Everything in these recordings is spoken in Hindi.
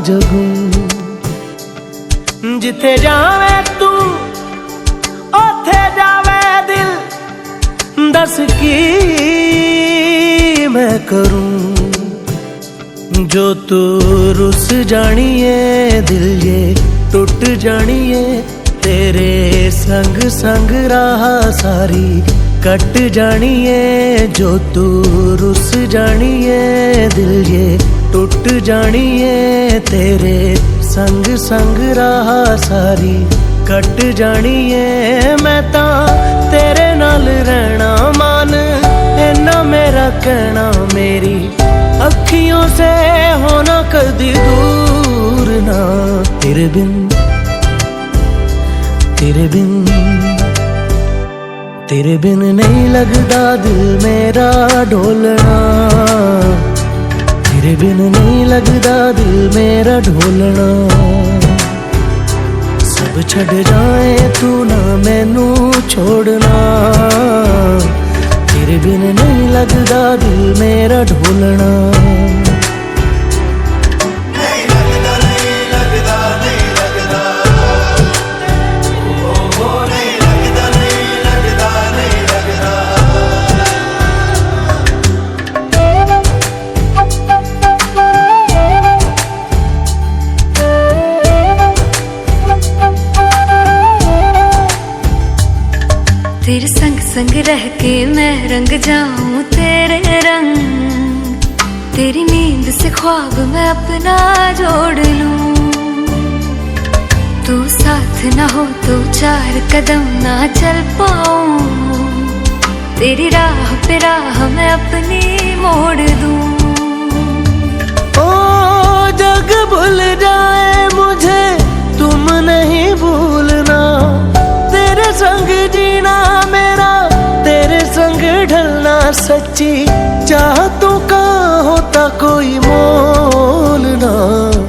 जगूं। जिथे जावे तू ओथे जावे दिल, दस की मैं करूं। जो तू रुस जानिए दिल ये टुट जानिए, तेरे संग संग राह सारी कट जानिए। जो तू रुस जानिए दिल ये टुट जानिए, तेरे संग संग राह सारी कट जानिए। मैं ता तेरे नाल रहना मान, इन्ना मेरा कहना, मेरी अखियों से होना कदी दूर ना। तेरे बिन तेरे बिन तेरे बिन नहीं लगदा दिल मेरा ढोलना। तेरे बिन नहीं लगदा दिल मेरा ढोलना। सब छड़ जाए तू ना मैनू छोड़ना। तेरे बिन नहीं लगदा दिल मेरा ढोलना। तेरे संग संग रह के मैं रंग जाऊं तेरे रंग। तेरी नींद से ख्वाब मैं अपना जोड़ लूं। तू साथ ना हो तो चार कदम ना चल पाऊं। तेरी राह पे राह मैं अपनी मोड़ दूं। ओ जग भूल जाए मुझे तुम नहीं भूलना। तेरे संग जीना मेरा, तेरे संग ढलना सच्ची चाहतों का होता कोई मोल ना।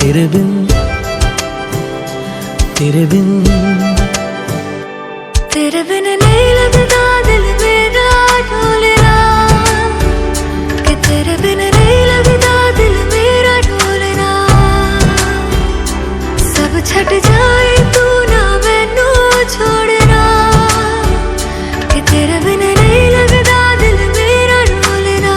तेरे बिन तेरे बिन तेरे बिन नहीं लगदा दिल मेरा ढोलना। कि तेरे बिन नहीं लगदा दिल मेरा ढोलना। सब छट जाए तू ना मैनू छोड़ना। कि तेरे बिन नहीं लगदा दिल मेरा ढोलना।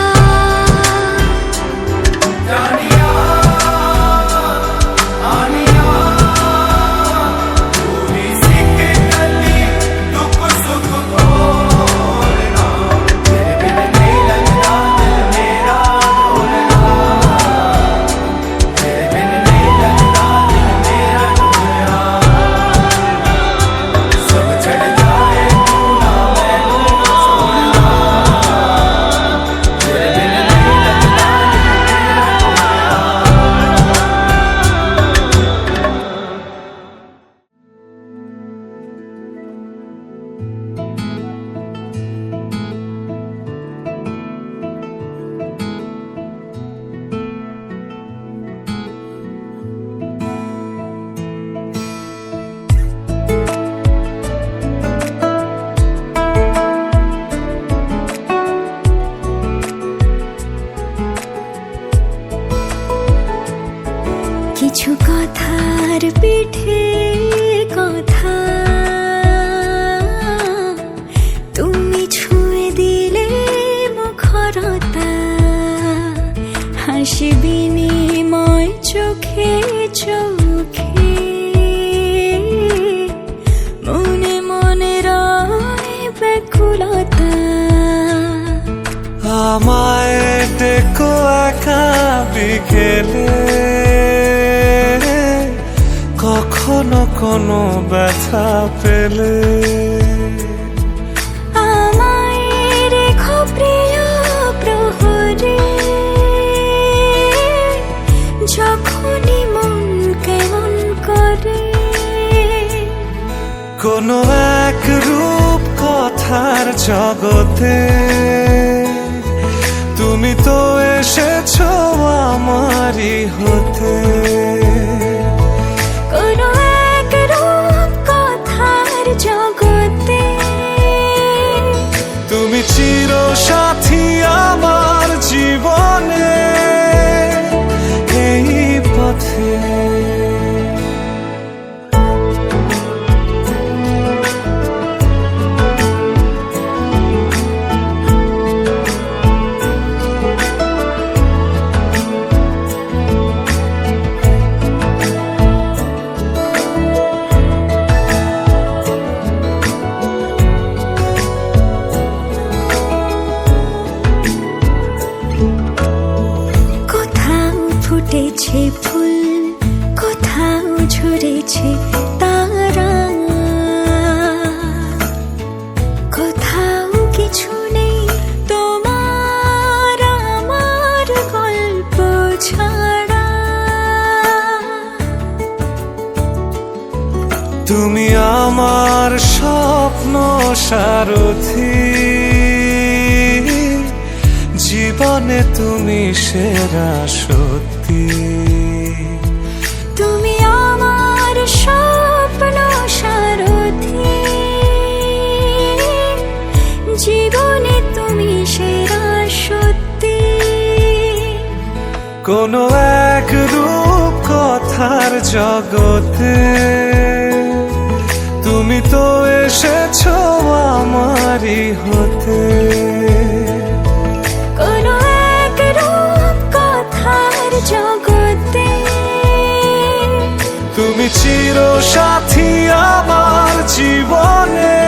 কিছু কথার পিঠে কথা তুমি ছুঁয়ে দিলে মুখরতা। হাসি বিনিময় চোখে চোখে, মনে মনে রয় ব্যাকুলতা। আমায় দেখো একা বিকেলে, কখনো কোনো ব্যথা পেলে। আমায় রেখো প্রিয় প্রহরে, যখনই মন কেমন করে। কোনো এক রূপ কথার জগতে তুমি তো এসেছো আমারই হতে। কোনো এক রূপ কথার জগতে তুমি চির সাথী আমার জীবনে, এই পথে। ফুটেছে ফুল, কোথাও ঝরেছে তারা, কোথাও কিছু নেই তোমার আমার গল্প ছাড়া। তুমি আমার স্বপ্ন সারথি, জীবনে তুমি সেরা সত্যি। তুমি আমার স্বপ্ন সারথি, জীবনে তুমি সেরা সত্যি। কোনো এক রূপ কথার জগতে তুমি তো এসেছো আমারই হতে। কোনো এক রূপ কথার জগতে তুমি চির সাথী আমার জীবনে।